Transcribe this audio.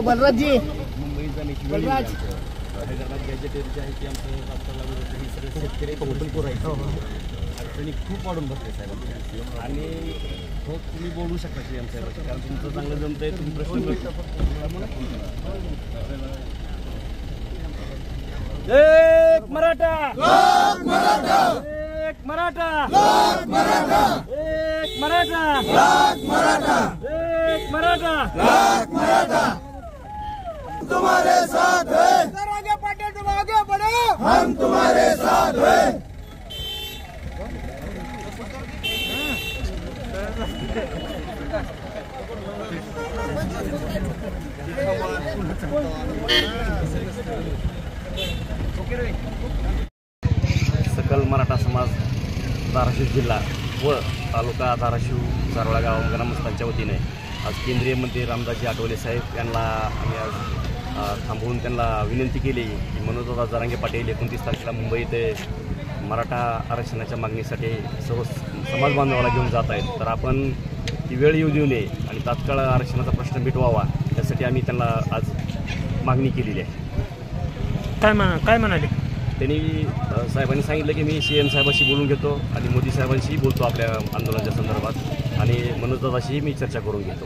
बलराज जी बलराज हैदराबाद गॅजेटेरी जे आहे की आमचं राष्ट्राला विरोध ही सगळे शेतकरी बिलकुल आहे अडचणी खूप वाढून बसते साहेब आणि हो तुम्ही बोलू शकता की आमच्या कारण तुमचं चांगलं जमतंय तुम्ही प्रश्न एक मराठा एक मराठा एक मराठा एक मराठा तुम्हारे साथ हैं। आगे बढ़े तुम आगे बढ़ो, हम तुम्हारे साथ हैं। सकल मराठा समाज धाराशिव जिल्हा व तालुका धाराशिव सारोळा गाव ग्रामस्थांच्या वतीने आज केंद्रीय मंत्री रामदासजी आठवले साहेब यांना आम्ही आज थांबवून त्यांना विनंती केली की मनोजदादा जरांगे पाटील 29 तारखेला मुंबई येथे मराठा आरक्षणाच्या मागणीसाठी सर्व समाज बांधवाला घेऊन जात आहेत, तर आपण ती वेळ येऊ देऊ नये आणि तात्काळ आरक्षणाचा प्रश्न मिटवावा त्यासाठी आम्ही त्यांना आज मागणी केलेली आहे. काय म्हणाले त्यांनी साहेबांनी सांगितलं की मी CM साहेबांशी बोलून घेतो आणि मोदी साहेबांशी बोलतो आपल्या आंदोलनाच्या संदर्भात आणि मनोजदादाशी मी चर्चा करून घेतो.